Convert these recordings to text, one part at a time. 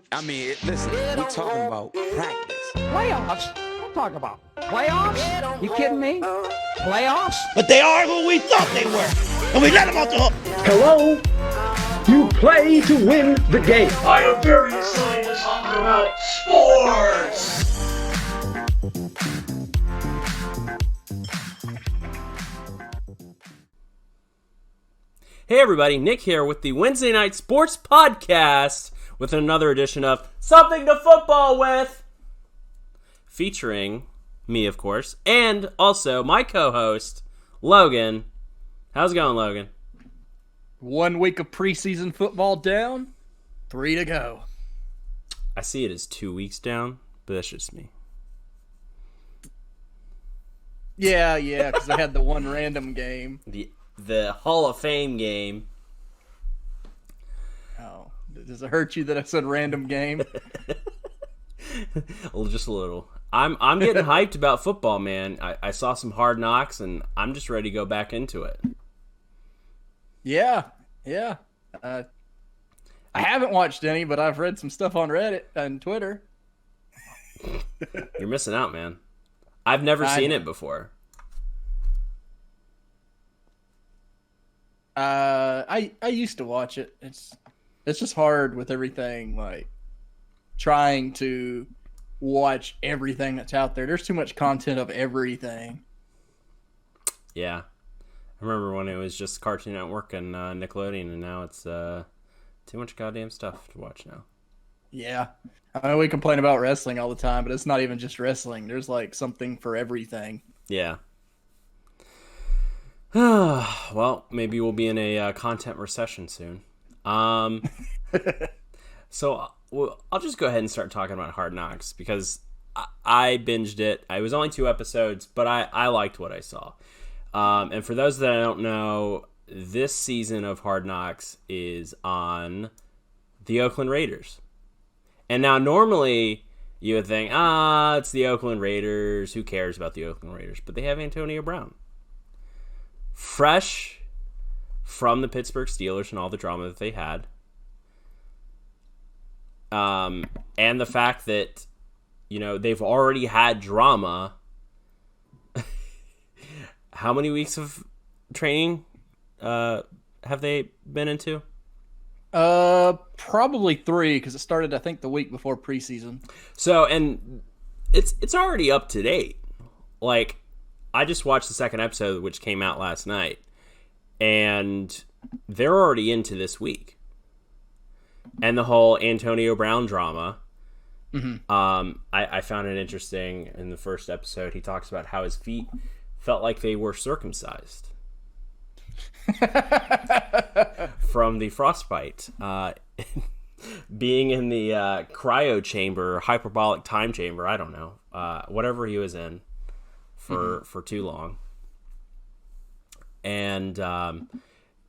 I mean, listen, we're talking about practice. Playoffs? Don't talk about playoffs. You kidding me? Playoffs? But they are who we thought they were, and we let them off the hook. Hello? You play to win the game. I am very excited to talk about sports! Hey everybody, Nick here with the Wednesday Night Sports Podcast with another edition of Something to Football With, featuring me, of course, and also my co-host, Logan. How's it going, Logan? 1 week of preseason football down, 3 to go. I see it as 2 weeks down, but that's just me. Yeah, because I had the one random game. The Hall of Fame game. Oh, does it hurt you that I said random game? Just a little. I'm getting hyped about football, man. I saw some Hard Knocks, and I'm just ready to go back into it. Yeah. I haven't watched any, but I've read some stuff on Reddit and Twitter. You're missing out, man. I've never seen it before. I used to watch it. It's just hard with everything, like trying to watch everything that's out there. There's too much content of everything. Yeah. I remember when it was just Cartoon Network and Nickelodeon, and now it's too much goddamn stuff to watch now. Yeah. I know we complain about wrestling all the time, but it's not even just wrestling. There's like something for everything. Yeah. Well, maybe we'll be in a content recession soon. So I'll just go ahead and start talking about Hard Knocks because I binged it. It was only 2 episodes, but I liked what I saw. And for those that don't know, this season of Hard Knocks is on the Oakland Raiders. And now normally you would think, it's the Oakland Raiders. Who cares about the Oakland Raiders? But they have Antonio Brown. Fresh from the Pittsburgh Steelers and all the drama that they had. And the fact that, they've already had drama. How many weeks of training have they been into? Probably 3, because it started, I think, the week before preseason. So, and it's already up to date. Like, I just watched the second episode, which came out last night, and they're already into this week. And the whole Antonio Brown drama, I found it interesting. In the first episode, he talks about how his feet felt like they were circumcised from the frostbite. Being in the cryo chamber, hyperbolic time chamber, I don't know, whatever he was in for too long. And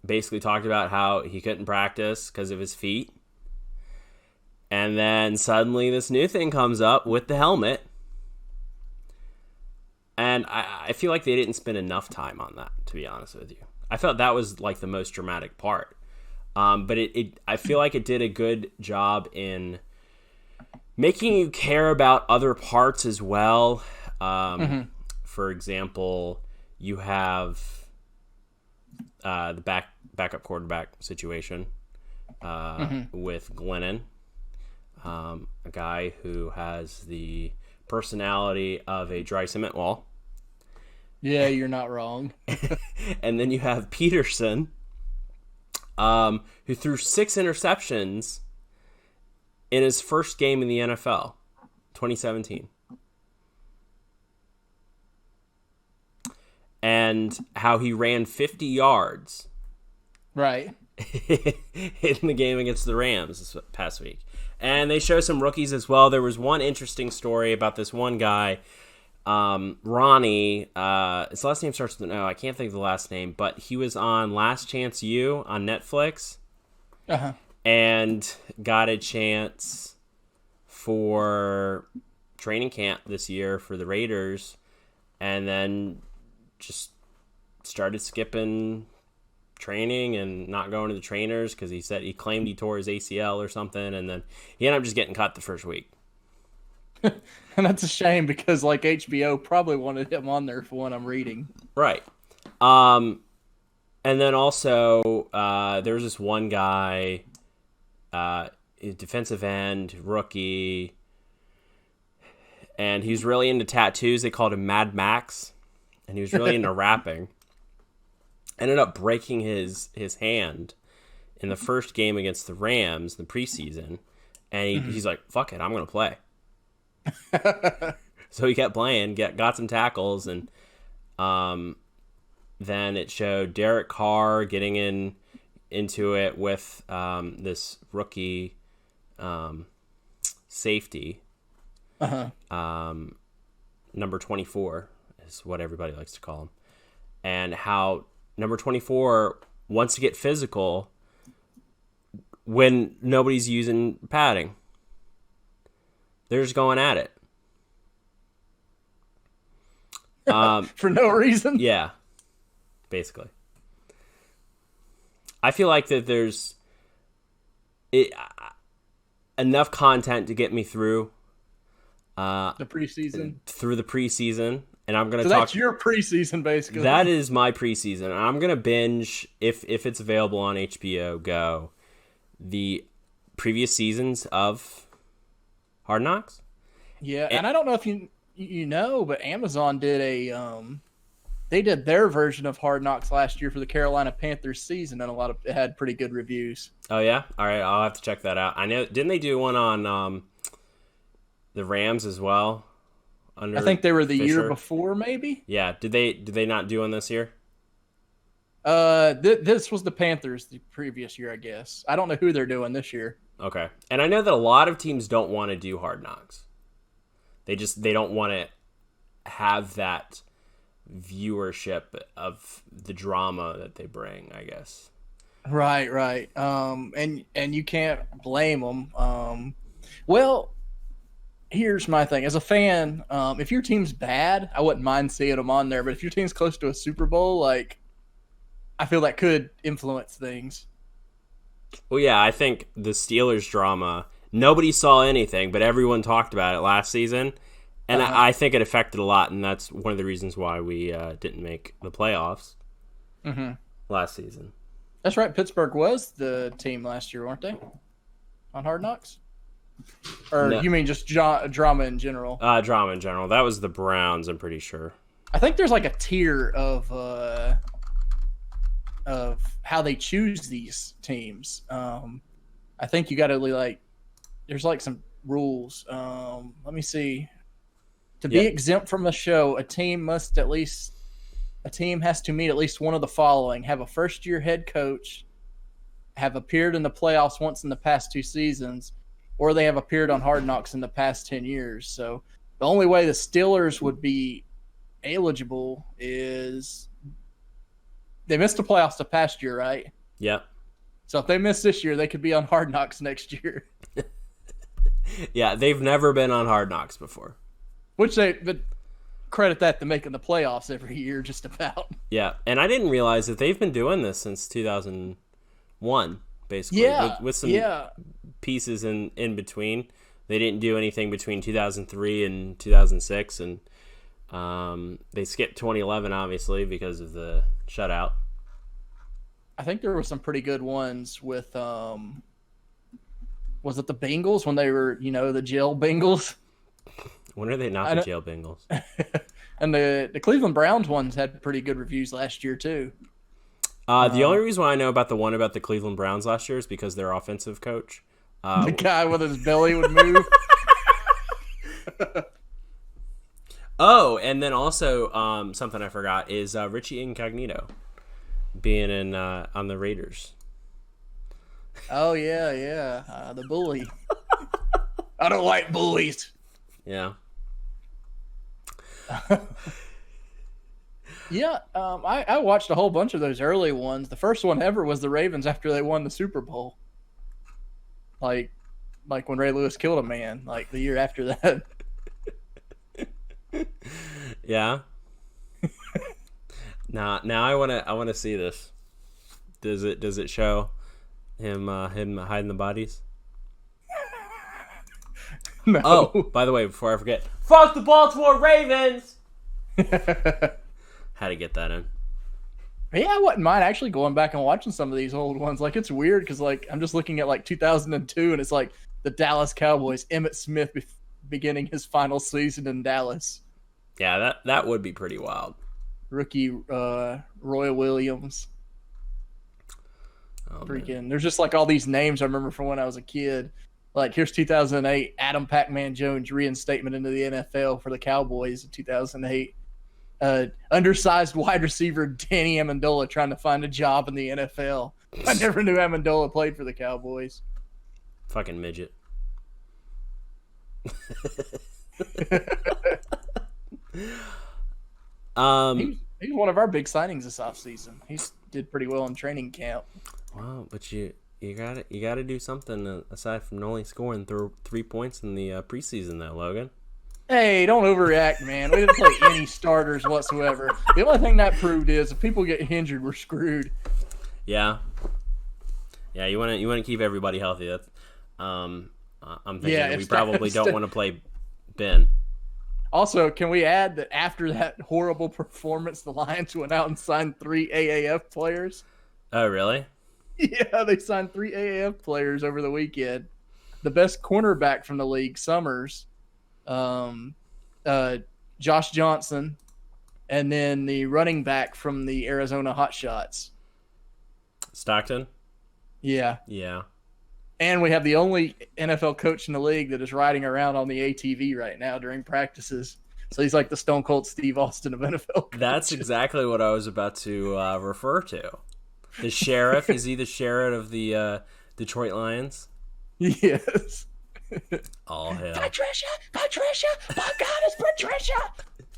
basically talked about how he couldn't practice because of his feet. And then suddenly this new thing comes up with the helmet. And I feel like they didn't spend enough time on that, to be honest with you. I felt that was like the most dramatic part. But I feel like it did a good job in making you care about other parts as well. For example, you have the backup quarterback situation with Glennon, a guy who has the personality of a dry cement wall. Yeah, you're not wrong. And then you have Peterson, who threw 6 interceptions in his first game in the NFL, 2017. And how he ran 50 yards. Right. In the game against the Rams this past week. And they show some rookies as well. There was one interesting story about this one guy, Ronnie. His last name starts with an O. I can't think of the last name, but he was on Last Chance U on Netflix. And got a chance for training camp this year for the Raiders. And then just started skipping training and not going to the trainers because he claimed he tore his ACL or something, and then he ended up just getting cut the first week. And that's a shame because like HBO probably wanted him on there for what I'm reading. Right. And then also there was this one guy, defensive end, rookie, and he was really into tattoos. They called him Mad Max, and he was really into rapping. Ended up breaking his hand in the first game against the Rams in the preseason, and he's like, fuck it, I'm going to play. So he kept playing, got some tackles, and then it showed Derek Carr getting into it with this rookie safety. Number 24 is what everybody likes to call him. And how number 24 wants to get physical when nobody's using padding. They're just going at it. For no reason? Yeah, basically. I feel like that there's enough content to get me through The preseason. through the preseason, and I'm gonna So talk. that's your preseason, basically. That is my preseason, and I'm gonna binge if it's available on HBO Go, the previous seasons of Hard Knocks. Yeah, and I don't know if you know, but Amazon did they did their version of Hard Knocks last year for the Carolina Panthers season, and it had pretty good reviews. Oh yeah, all right, I'll have to check that out. I know, didn't they do one on the Rams as well? I think they were the Fisher? year before, maybe. Yeah, did they not do one this year? This was the Panthers the previous year, I guess. I don't know who they're doing this year. Okay, and I know that a lot of teams don't want to do Hard Knocks. They don't want to have that viewership of the drama that they bring, I guess. Right. And you can't blame them. Well, here's my thing. As a fan, if your team's bad, I wouldn't mind seeing them on there. But if your team's close to a Super Bowl, like, I feel that could influence things. Well, yeah, I think the Steelers drama, nobody saw anything, but everyone talked about it last season. And I think it affected a lot, and that's one of the reasons why we didn't make the playoffs last season. That's right. Pittsburgh was the team last year, weren't they? On Hard Knocks? Or No. you mean just drama in general? Drama in general. That was the Browns, I'm pretty sure. I think there's like a tier of how they choose these teams. I think you got to there's like some rules. Let me see. To be exempt from the show, a team has to meet at least one of the following: have a first-year head coach, have appeared in the playoffs once in the past 2 seasons, or they have appeared on Hard Knocks in the past 10 years. So the only way the Steelers would be eligible is they missed the playoffs the past year, right? Yep. So if they miss this year, they could be on Hard Knocks next year. Yeah, they've never been on Hard Knocks before. But credit that to making the playoffs every year, just about. Yeah, and I didn't realize that they've been doing this since 2001, basically. Yeah, with some pieces in between. They didn't do anything between 2003 and 2006, and they skipped 2011, obviously, because of the shutout. I think there were some pretty good ones with, was it the Bengals when they were, the jail Bengals? When are they not the jail Bengals? And the Cleveland Browns ones had pretty good reviews last year, too. The only reason why I know about the one about the Cleveland Browns last year is because their offensive coach. The guy with his belly would move. Oh, and then also something I forgot is Richie Incognito being in on the Raiders. Oh, yeah. The bully. I don't like bullies. Yeah. Yeah, I watched a whole bunch of those early ones. The first one ever was the Ravens after they won the Super Bowl. Like when Ray Lewis killed a man, like the year after that. Yeah. Now I wanna see this. Does it show him hiding the bodies? No. Oh, by the way, before I forget, fuck the Baltimore Ravens. Had to get that in. Yeah, I wouldn't mind actually going back and watching some of these old ones. Like, it's weird because, like, I'm just looking at, like, 2002, and it's like the Dallas Cowboys, Emmitt Smith beginning his final season in Dallas. Yeah, that would be pretty wild. Rookie Roy Williams. Oh, Freaking, there's just, like, all these names I remember from when I was a kid. Like, here's 2008, Adam Pac-Man Jones reinstatement into the NFL for the Cowboys in 2008. Undersized wide receiver Danny Amendola trying to find a job in the NFL. I never knew Amendola played for the Cowboys. Fucking midget. He's one of our big signings this offseason. He did pretty well in training camp. Wow, but you gotta do something aside from only scoring 3 points in the preseason, though, Logan. Hey, don't overreact, man. We didn't play any starters whatsoever. The only thing that proved is if people get injured, we're screwed. Yeah. Yeah, you want to keep everybody healthy. That's I'm thinking that we probably don't want to play Ben. Also, can we add that after that horrible performance, the Lions went out and signed 3 AAF players? Oh, really? Yeah, they signed 3 AAF players over the weekend. The best cornerback from the league, Summers, Josh Johnson, and then the running back from the Arizona Hotshots. Stockton? Yeah. Yeah. And we have the only NFL coach in the league that is riding around on the ATV right now during practices. So he's like the Stone Cold Steve Austin of NFL coaches. That's exactly what I was about to refer to. The sheriff? Is he the sheriff of the Detroit Lions? Yes. All hell. Patricia, my God, it's Patricia.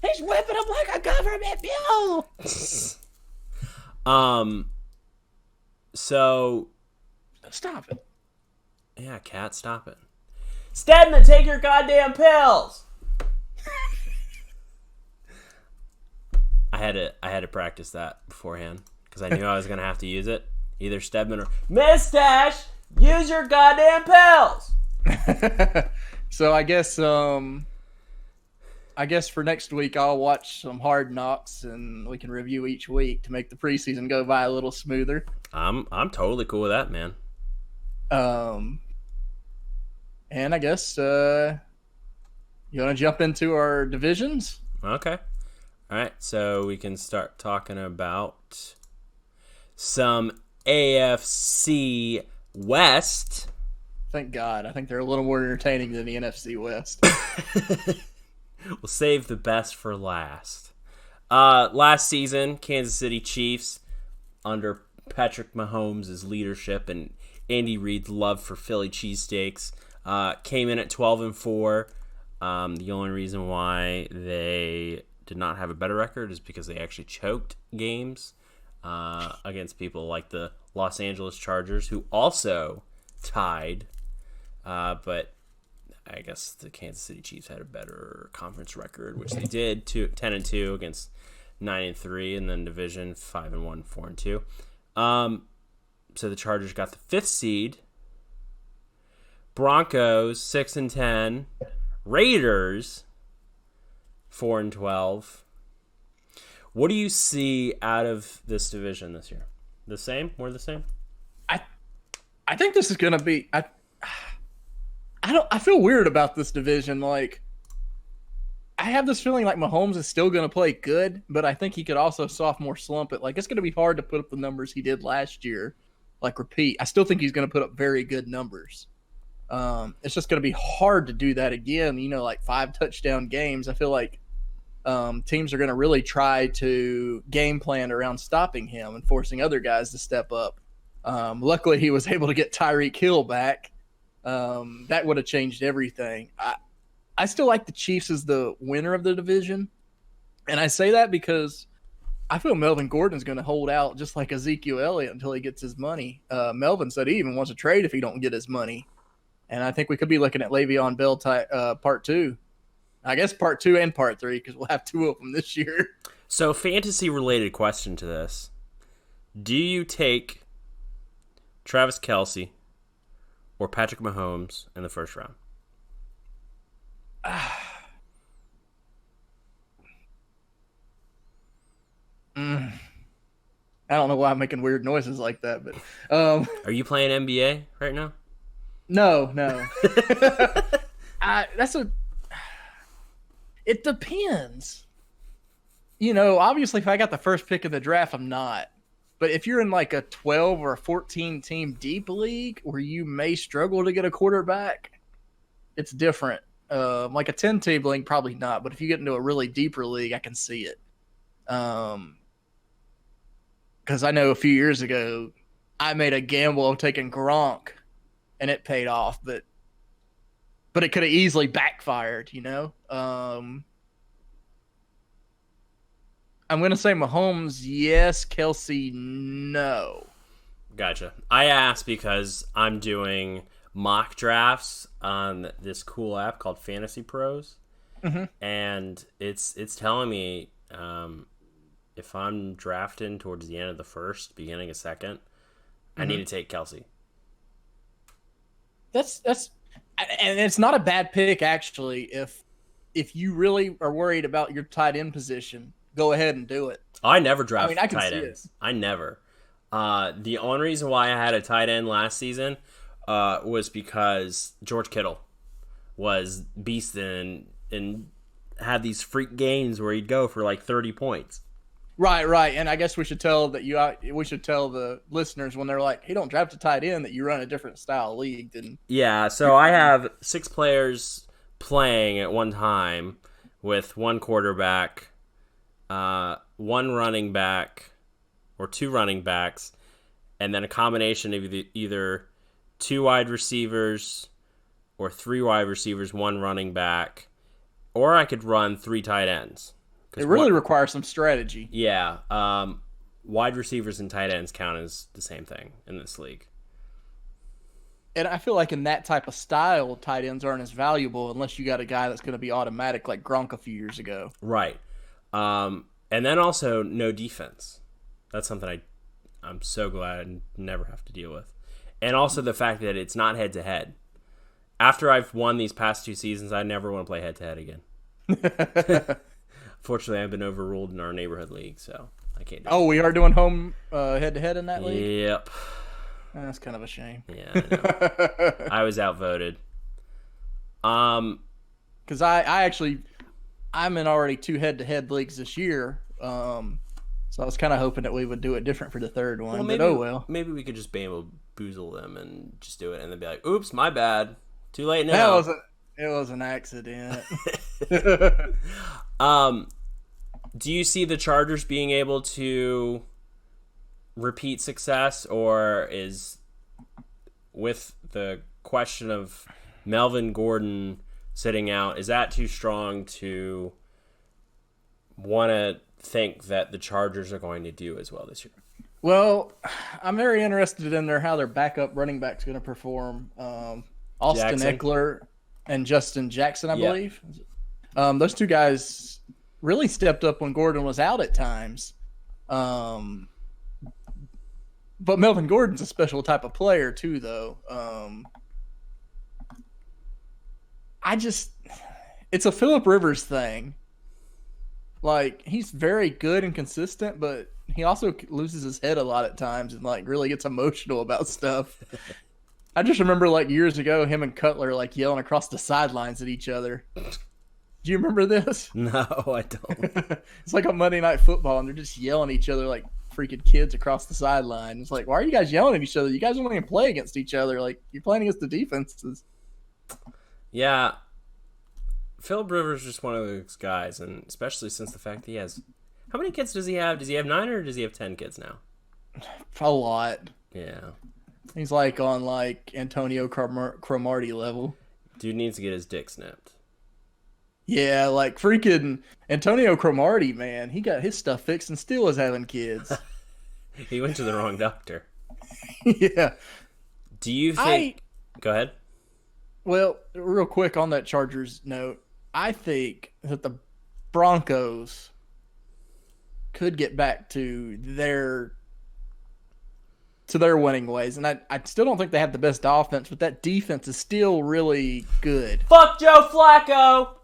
He's whipping him like a government bill. So. Stop it. Yeah, cat, stop it. Stedman, take your goddamn pills. I had to practice that beforehand because I knew I was gonna have to use it. Either Stedman or Mustache, use your goddamn pills. So I guess for next week I'll watch some Hard Knocks and we can review each week to make the preseason go by a little smoother. I'm totally cool with that, man. And I guess you want to jump into our divisions? Okay. All right, so we can start talking about some AFC West. Thank God. I think they're a little more entertaining than the NFC West. We'll save the best for last. Last season, Kansas City Chiefs, under Patrick Mahomes' leadership and Andy Reid's love for Philly cheesesteaks, came in at 12-4. The only reason why they did not have a better record is because they actually choked games against people like the Los Angeles Chargers, who also tied. But I guess the Kansas City Chiefs had a better conference record, which they did, 10-2 against 9-3, and then division 5-1, 4-2. So the Chargers got the 5th seed. Broncos 6-10. Raiders 4-12. What do you see out of this division this year? The same? More the same? I think this is gonna be. I feel weird about this division. Like, I have this feeling like Mahomes is still gonna play good, but I think he could also sophomore slump it. Like, it's gonna be hard to put up the numbers he did last year. Like, repeat. I still think he's gonna put up very good numbers. It's just gonna be hard to do that again. You know, like 5 touchdown games. I feel like teams are gonna really try to game plan around stopping him and forcing other guys to step up. Luckily, he was able to get Tyreek Hill back. That would have changed everything. I still like the Chiefs as the winner of the division. And I say that because I feel Melvin Gordon's going to hold out just like Ezekiel Elliott until he gets his money. Melvin said he even wants to trade if he don't get his money. And I think we could be looking at Le'Veon Bell part 2. I guess part 2 and part 3 because we'll have 2 of them this year. So, fantasy-related question to this. Do you take Travis Kelce or Patrick Mahomes in the first round? I don't know why I'm making weird noises like that, but Are you playing NBA right now? no. It depends. Obviously, if I got the first pick of the draft, I'm not. But if you're in like a 12 or a 14 team deep league where you may struggle to get a quarterback, it's different. Like a 10 team league, probably not. But if you get into a really deeper league, I can see it. Because I know a few years ago, I made a gamble of taking Gronk, and it paid off. But it could have easily backfired, I'm going to say Mahomes, yes. Kelce, no. Gotcha. I asked because I'm doing mock drafts on this cool app called Fantasy Pros, and it's telling me if I'm drafting towards the end of the first, beginning of second, I need to take Kelce. That's and it's not a bad pick actually. If you really are worried about your tight end position, go ahead and do it. I never draft I can tight see ends. it. I never. The only reason why I had a tight end last season was because George Kittle was beasting and had these freak games where he'd go for like 30 points. Right. And I guess we should tell the listeners when they're like, "Hey, don't draft a tight end," that you run a different style league than. Yeah, so I have 6 players playing at one time with one quarterback, one running back, or 2 running backs, and then a combination of either 2 wide receivers or 3 wide receivers, 1 running back, or I could run 3 tight ends. It really requires some strategy. Yeah, wide receivers and tight ends count as the same thing in this league. And I feel like in that type of style, tight ends aren't as valuable unless you got a guy that's going to be automatic like Gronk a few years ago. Right. And then also no defense. That's something I'm so glad I never have to deal with. And also the fact that it's not head-to-head. After I've won these past 2 seasons, I never want to play head-to-head again. Fortunately, I've been overruled in our neighborhood league, so I can't do it. Oh, we are doing home head-to-head in that league? Yep. That's kind of a shame. Yeah, I know. I was outvoted. Because I'm in already 2 head-to-head leagues this year, so I was kind of hoping that we would do it different for the third one. Maybe we could just bamboozle them and just do it, and then be like, "Oops, my bad. Too late now." It was an accident. Do you see the Chargers being able to repeat success, or is, with the question of Melvin Gordon sitting out, is that too strong to want to think that the Chargers are going to do as well this year? Well, I'm very interested in how their backup running back's going to perform. Austin Eckler and Justin Jackson, I believe. Those 2 guys really stepped up when Gordon was out at times. But Melvin Gordon's a special type of player too, though. It's a Phillip Rivers thing. Like, he's very good and consistent, but he also loses his head a lot at times and like really gets emotional about stuff. I just remember like years ago, him and Cutler like yelling across the sidelines at each other. Do you remember this? No, I don't. It's like on Monday Night Football, and they're just yelling at each other like freaking kids across the sideline. It's like, why are you guys yelling at each other? You guys don't even play against each other. Like, you're playing against the defenses. Yeah. Phillip Rivers is just one of those guys, and especially since the fact that he has... How many kids does he have? Does he have 9 or does he have 10 kids now? A lot. Yeah. He's like on like Antonio Cromartie level. Dude needs to get his dick snipped. Yeah, like freaking Antonio Cromartie, man. He got his stuff fixed and still is having kids. He went to the wrong doctor. Yeah. Do you think... Go ahead. Well, real quick on that Chargers note, I think that the Broncos could get back to their to their winning ways. And I still don't think they have the best offense, but that defense is still really good. Fuck Joe Flacco!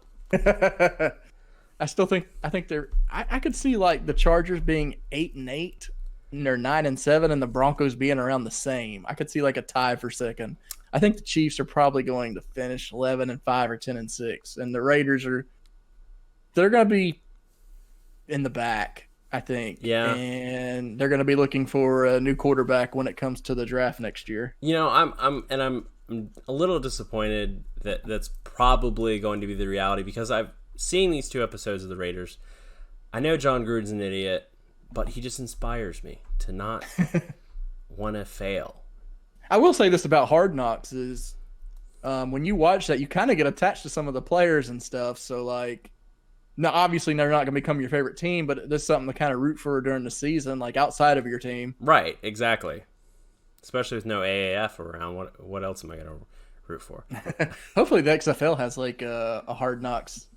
I think they're. I could see like the Chargers being 8-8, and they're 9-7, and the Broncos being around the same. I could see like a tie for second. I think the Chiefs are probably going to finish 11-5 or 10-6, and the Raiders they're going to be in the back, I think. Yeah, and they're going to be looking for a new quarterback when it comes to the draft next year. You know, I'm a little disappointed that that's probably going to be the reality because I've seen these 2 episodes of the Raiders. I know John Gruden's an idiot, but he just inspires me to not want to fail. I will say this about Hard Knocks is when you watch that, you kind of get attached to some of the players and stuff. So, like, now obviously they're not going to become your favorite team, but there's something to kind of root for during the season, like outside of your team. Right, exactly. Especially with no AAF around. What else am I going to root for? Hopefully the XFL has, like, a Hard Knocks,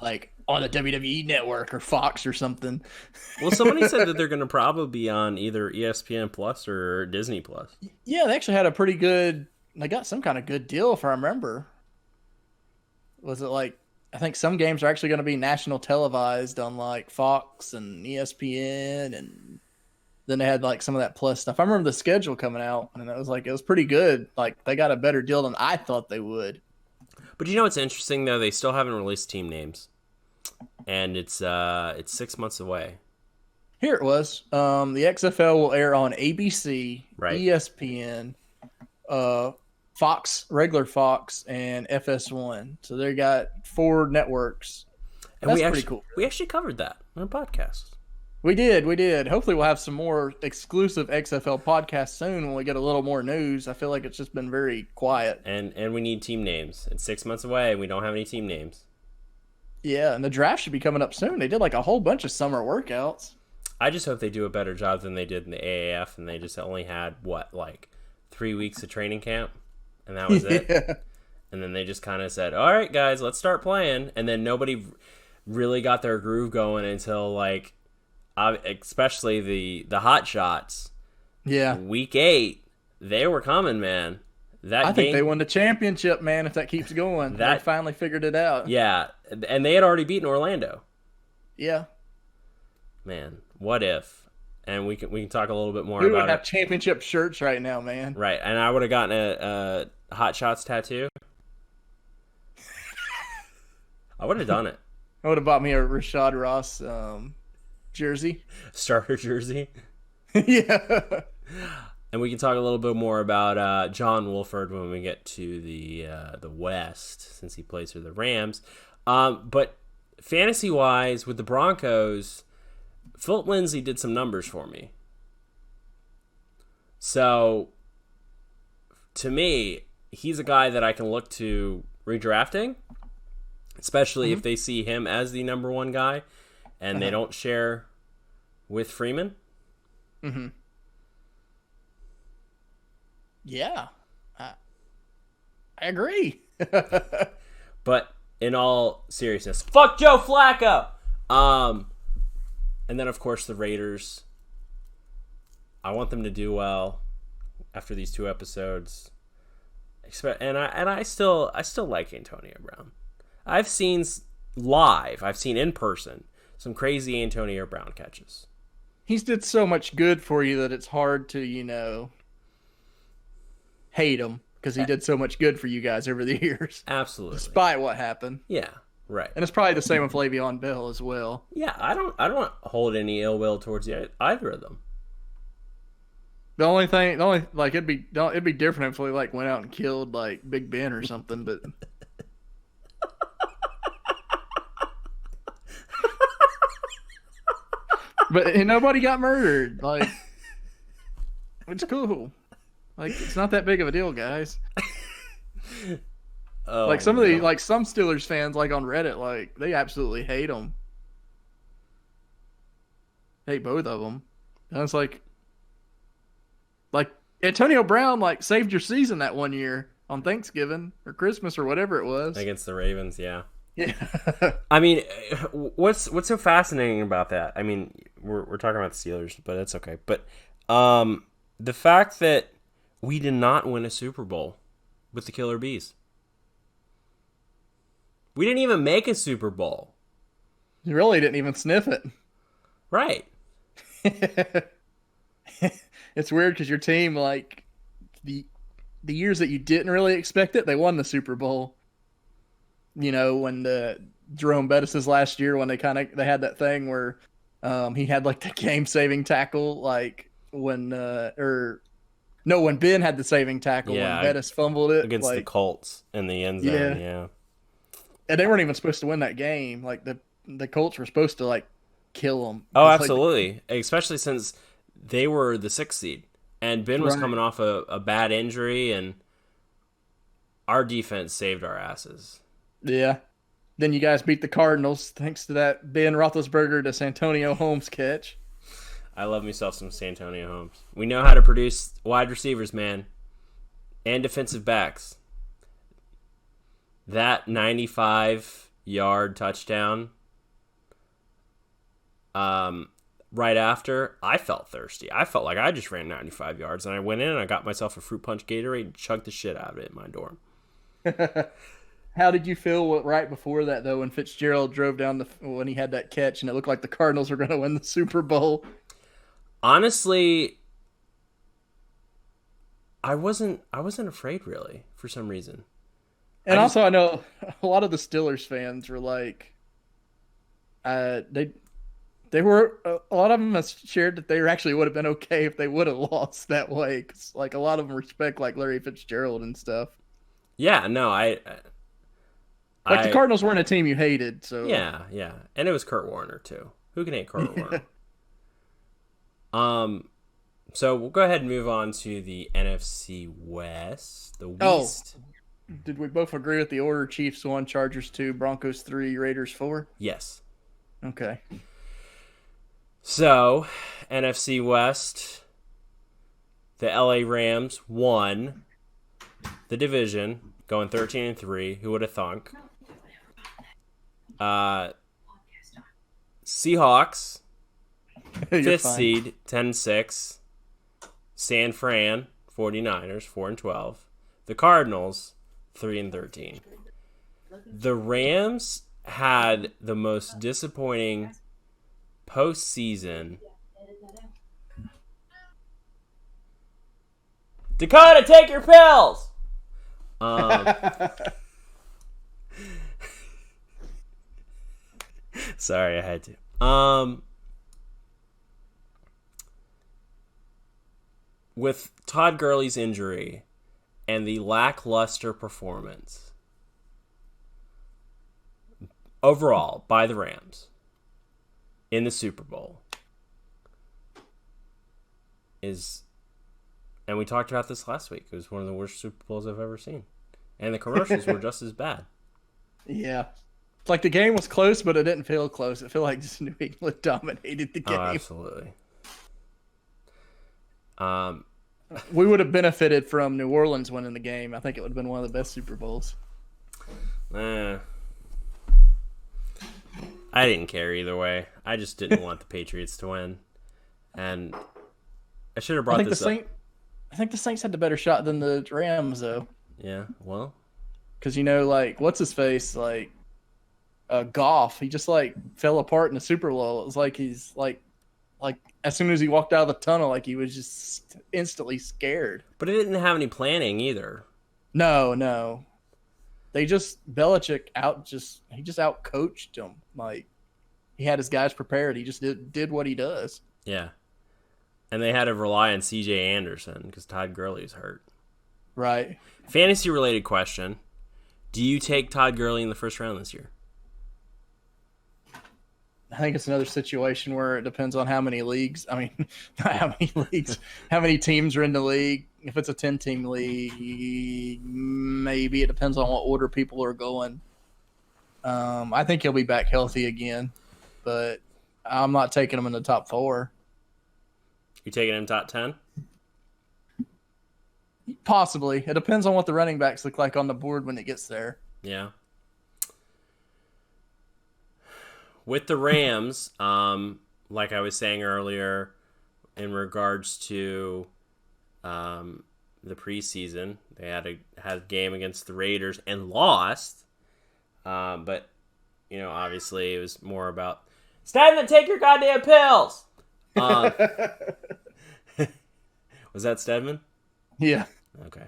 like, on the WWE Network or Fox or something. Well, somebody said that they're going to probably be on either ESPN Plus or Disney Plus. Yeah, they actually had a pretty good. They got some kind of good deal, if I remember. Was it like? I think some games are actually going to be national televised on like Fox and ESPN, and then they had like some of that Plus stuff. I remember the schedule coming out, and it was pretty good. Like they got a better deal than I thought they would. But you know what's interesting though? They still haven't released team names. And it's 6 months away. Here it was. The XFL will air on ABC, right. ESPN, Fox, regular Fox, and FS1. So they got 4 networks. And that's pretty cool. We actually covered that on a podcast. We did. Hopefully we'll have some more exclusive XFL podcasts soon when we get a little more news. I feel like it's just been very quiet. And we need team names. It's 6 months away and we don't have any team names. Yeah, and the draft should be coming up soon. They did like a whole bunch of summer workouts. I just hope they do a better job than they did in the AAF, and they just only had, 3 weeks of training camp? And that was it? And then they just kind of said, all right, guys, let's start playing. And then nobody really got their groove going until, especially the hot shots. Yeah. Week 8, they were coming, man. I think they won the championship, man, if that keeps going. They finally figured it out. Yeah, and they had already beaten Orlando. Yeah. Man, what if? And we can talk a little bit more about it. We would would have championship shirts right now, man. Right, and I would have gotten a Hot Shots tattoo. I would have done it. I would have bought me a Rashad Ross jersey. Starter jersey. Yeah. And we can talk a little bit more about John Wolford when we get to the West, since he plays for the Rams. But fantasy-wise, with the Broncos, Philip Lindsay did some numbers for me. So, to me, he's a guy that I can look to redrafting, especially if they see him as the number 1 guy, and they don't share with Freeman. Mm-hmm. Yeah, I agree. But in all seriousness, fuck Joe Flacco. And then of course the Raiders. I want them to do well after these 2 episodes. And I still like Antonio Brown. I've seen in person some crazy Antonio Brown catches. He's did so much good for you that it's hard to, hate him because he did so much good for you guys over the years. Absolutely. Despite what happened. Yeah, right. And it's probably the same with Le'Veon Bell as well. Yeah, I don't hold any ill will towards either of them. It'd be different if we went out and killed Big Ben or something, but but nobody got murdered. It's cool. It's not that big of a deal, guys. Oh, some of the some Steelers fans on Reddit, they absolutely hate them. Hate both of them. And it's like Antonio Brown saved your season that one year on Thanksgiving or Christmas or whatever it was against the Ravens. Yeah. Yeah. I mean, what's so fascinating about that? I mean, we're talking about the Steelers, but that's okay. But the fact that we did not win a Super Bowl with the Killer Bees. We didn't even make a Super Bowl. You really didn't even sniff it. Right. It's weird because your team, like, the years that you didn't really expect it, they won the Super Bowl. You know, when Jerome Bettis' last year, when they had that thing where he had like the game-saving tackle, like when Ben had the saving tackle when Bettis fumbled it against the Colts in the end zone. Yeah, and they weren't even supposed to win that game. Like the Colts were supposed to like kill them. Oh, absolutely, especially since they were the 6th seed, and Ben was coming off a bad injury, and our defense saved our asses. Yeah. Then you guys beat the Cardinals thanks to that Ben Roethlisberger to Santonio Holmes catch. I love myself some Santonio Holmes. We know how to produce wide receivers, man, and defensive backs. That 95-yard touchdown, right after, I felt thirsty. I felt like I just ran 95 yards, and I went in and I got myself a fruit punch Gatorade and chugged the shit out of it in my dorm. How did you feel right before that, though, when Fitzgerald drove down when he had that catch and it looked like the Cardinals were going to win the Super Bowl? Honestly, I wasn't afraid, really, for some reason. And I know a lot of the Steelers fans were like, they were, a lot of them have shared that they actually would have been okay if they would have lost that way. 'Cause, like, a lot of them respect, like, Larry Fitzgerald and stuff. Yeah, no, the Cardinals weren't a team you hated, so yeah, and it was Kurt Warner too. Who can hate Kurt Warner? So we'll go ahead and move on to the NFC West, the West. Oh, did we both agree with the order? Chiefs 1, Chargers 2, Broncos 3, Raiders 4? Yes. Okay. So NFC West, the LA Rams won the division, going 13-3. Who would have thunk? Seahawks, 5th seed, 10-6. San Fran, 49ers, 4-12. The Cardinals, 3-13. The Rams had the most disappointing postseason. Dakota, take your pills! Sorry, I had to. With Todd Gurley's injury and the lackluster performance overall by the Rams in the Super Bowl and we talked about this last week, it was one of the worst Super Bowls I've ever seen. And the commercials were just as bad. Yeah. Like, the game was close, but it didn't feel close. It felt like just New England dominated the game. Oh, absolutely. We would have benefited from New Orleans winning the game. I think it would have been one of the best Super Bowls. I didn't care either way. I just didn't want the Patriots to win. And I should have brought this up. I think the Saints had the better shot than the Rams, though. Yeah, well. Because, like, what's his face? Like, Goff, he just, like, fell apart in the Super Bowl. It was like he's, like, as soon as he walked out of the tunnel, like, he was just instantly scared. But he didn't have any planning either. No. Belichick he just out-coached him. Like, he had his guys prepared. He just did what he does. Yeah. And they had to rely on C.J. Anderson because Todd Gurley's hurt. Right. Fantasy-related question. Do you take Todd Gurley in the first round this year? I think it's another situation where it depends on how many leagues. I mean, not how many leagues, how many teams are in the league. If it's a 10-team league, maybe it depends on what order people are going. I think he'll be back healthy again, but I'm not taking him in the top 4. You taking him top 10? Possibly. It depends on what the running backs look like on the board when it gets there. Yeah. With the Rams, like I was saying earlier, in regards to the preseason. They had a game against the Raiders and lost. But obviously it was more about Stedman, take your goddamn pills. Was that Stedman? Yeah. Okay.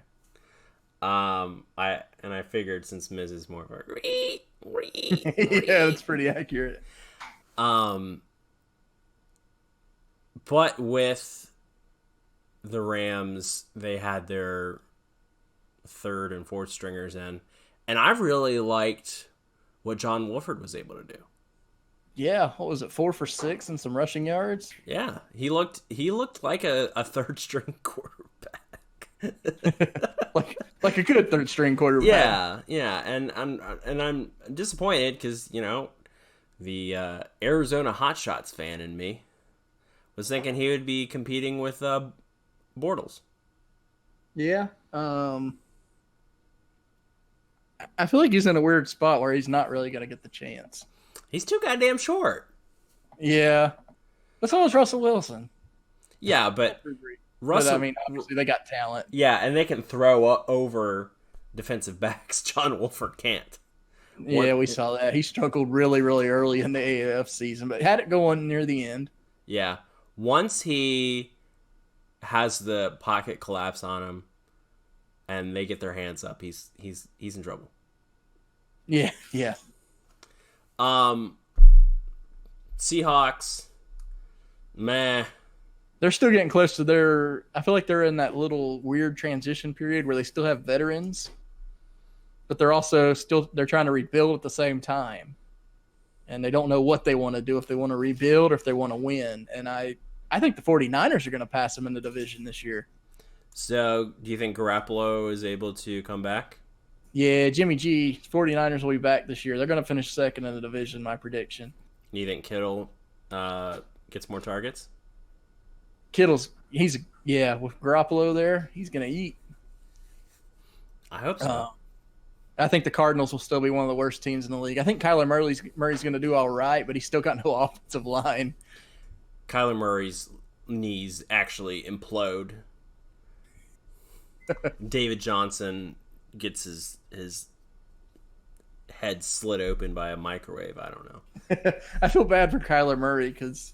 I figured since Miz is more of a yeah, that's pretty accurate. But with the Rams, they had their third and fourth stringers in, and I really liked what John Wolford was able to do. Yeah, what was it, 4 for 6 and some rushing yards? Yeah, he looked like a third string quarterback. like a good third string quarterback. Yeah, and I'm disappointed because the Arizona Hotshots fan in me was thinking he would be competing with Bortles. Yeah. I feel like he's in a weird spot where he's not really going to get the chance. He's too goddamn short. Yeah. But so is Russell Wilson. Yeah, but Russell... But, I mean, obviously they got talent. Yeah, and they can throw over defensive backs. John Wolford can't. Yeah, we saw that. He struggled really, really early in the AAF season, but had it going near the end. Yeah. Once he has the pocket collapse on him and they get their hands up, he's in trouble. Yeah. Seahawks, meh. They're still getting close to their... I feel like they're in that little weird transition period where they still have veterans, but they're also they're trying to rebuild at the same time. And they don't know what they want to do, if they want to rebuild or if they want to win. And I think the 49ers are going to pass them in the division this year. So, do you think Garoppolo is able to come back? Yeah, Jimmy G, 49ers will be back this year. They're going to finish second in the division, my prediction. Do you think Kittle gets more targets? Kittle's, with Garoppolo there, he's going to eat. I hope so. I think the Cardinals will still be one of the worst teams in the league. I think Kyler Murray's going to do all right, but he's still got no offensive line. Kyler Murray's knees actually implode. David Johnson gets his head slit open by a microwave. I don't know. I feel bad for Kyler Murray because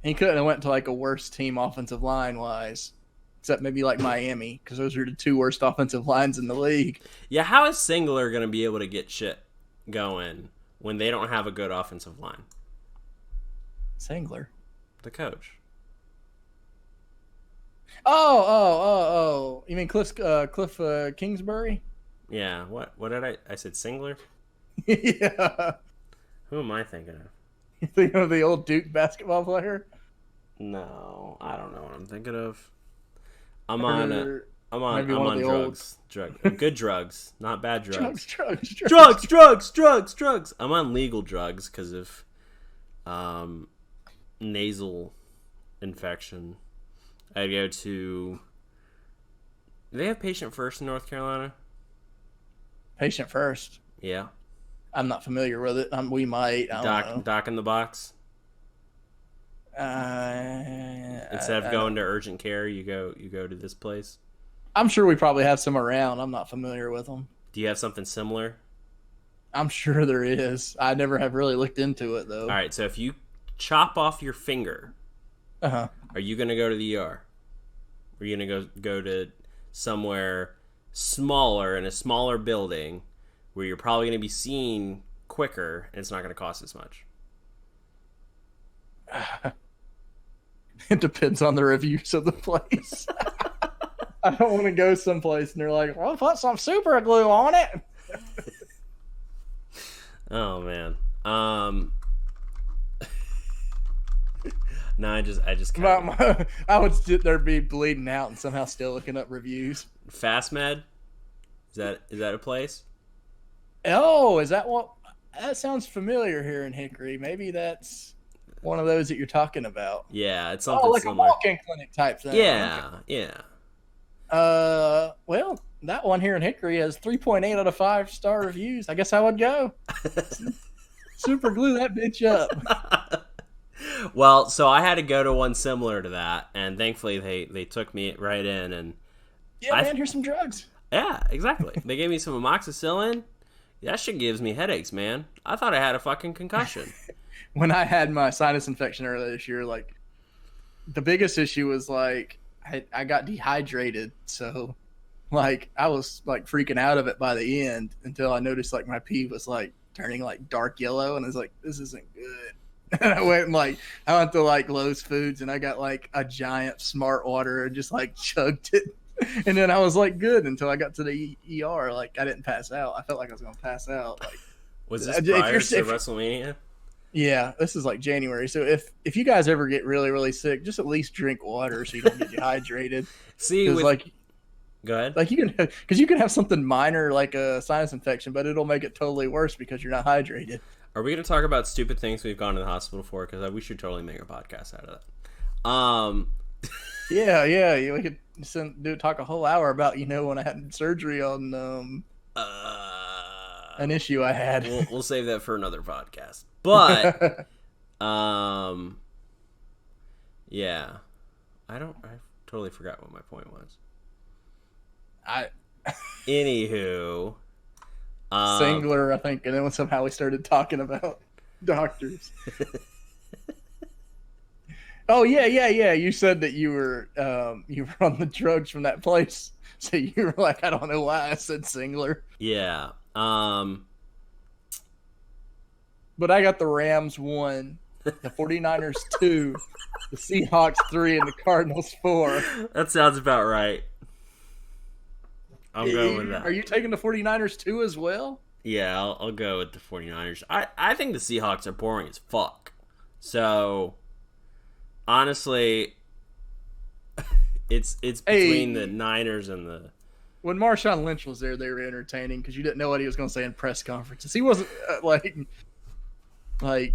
he couldn't have went to like a worse team offensive line wise, except maybe like Miami, because those are the two worst offensive lines in the league. Yeah, how is Singler going to be able to get shit going when they don't have a good offensive line? Singler, the coach. Oh! You mean Cliff Kingsbury? Yeah. What did I said Singler? Yeah. Who am I thinking of? You thinking of the old Duke basketball player? No, I don't know what I'm thinking of. I'm on drugs. Good drugs, not bad drugs. Drugs. I'm on legal drugs because of nasal infection. I go to... Do they have Patient First in North Carolina? Patient First? Yeah. I'm not familiar with it. We might. I don't know. Doc in the box? Instead of going to urgent care, you go to this place? I'm sure we probably have some around. I'm not familiar with them. Do you have something similar? I'm sure there is. I never have really looked into it, though. All right, so if you chop off your finger, are you going to go to the ER? Or are you going to go to somewhere smaller in a smaller building where you're probably going to be seen quicker and it's not going to cost as much? It depends on the reviews of the place. I don't want to go someplace and they're like, well, put some super glue on it. Oh, man. No, I just kind I would sit there be bleeding out and somehow still looking up reviews. Fast Med? Is that a place? Oh, is that what? That sounds familiar here in Hickory. Maybe that's one of those that you're talking about. Yeah, it's something like similar. A walk-in clinic type thing. Yeah, okay. yeah. Well, that one here in Hickory has 3.8 out of 5-star reviews. I guess I would go. Super glue that bitch up. Well, so I had to go to one similar to that, and thankfully they took me right in, and Yeah, man, here's some drugs. yeah, exactly. They gave me some amoxicillin. That shit gives me headaches, man. I thought I had a fucking concussion. When I had my sinus infection earlier this year, like the biggest issue was like I got dehydrated, so like I was like freaking out of it by the end until I noticed like my pee was like turning like dark yellow, and I was like, this isn't good. And I went to like Lowe's Foods, and I got like a giant Smart Water and just like chugged it. And then I was like good until I got to the ER. Like I didn't pass out. I felt like I was gonna pass out. Like, Was this prior to WrestleMania? yeah, this is like January. So if you guys ever get really really sick, just at least drink water so you don't get dehydrated. See, like, go ahead. like you can have something minor like a sinus infection, but it'll make it totally worse because you're not hydrated. Are we going to talk about stupid things we've gone to the hospital for? Because we should totally make a podcast out of that. Yeah, we could talk a whole hour about when I had surgery on an issue I had. We'll save that for another podcast. But yeah, I totally forgot what my point was. Anywho, Singular, I think, and then somehow we started talking about doctors. Oh yeah. You said that you were on the drugs from that place, so you were like, I don't know why I said Singular. Yeah. But I got the Rams 1, the 49ers 2, the Seahawks 3, and the Cardinals 4. That sounds about right. I'm going with that. Are you taking the 49ers 2 as well? Yeah, I'll go with the 49ers. I think the Seahawks are boring as fuck. So, honestly, it's between the Niners and the... When Marshawn Lynch was there, they were entertaining because you didn't know what he was going to say in press conferences. He wasn't like I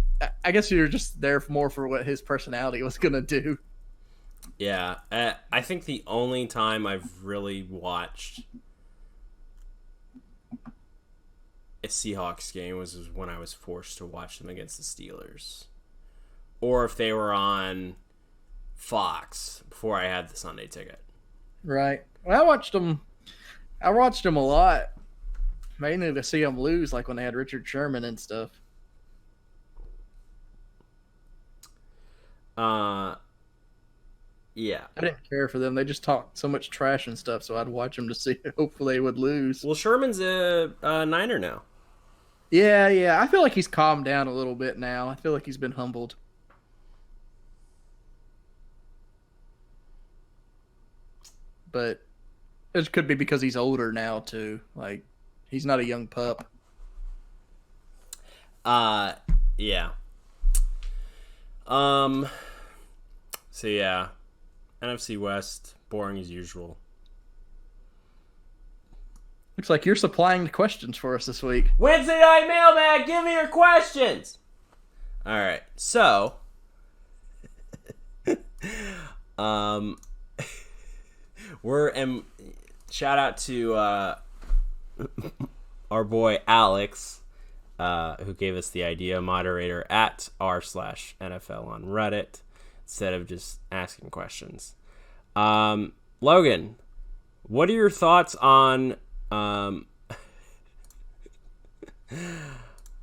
guess you were just there more for what his personality was going to do. Yeah, I think the only time I've really watched a Seahawks game was when I was forced to watch them against the Steelers, or if they were on Fox before I had the Sunday ticket. Right. Well, I watched them a lot, mainly to see them lose, like when they had Richard Sherman and stuff. Yeah. I didn't care for them. They just talked so much trash and stuff, so I'd watch them to see. Hopefully, they would lose. Well, Sherman's a Niner now. Yeah. I feel like he's calmed down a little bit now. I feel like he's been humbled. But it could be because he's older now too. Like he's not a young pup. Yeah. So yeah, NFC West, boring as usual. Looks like you're supplying the questions for us this week. Wednesday night mailbag, give me your questions. All right, so, shout out to our boy Alex, who gave us the idea, moderator at r/NFL on Reddit, instead of just asking questions. Logan, what are your thoughts on oh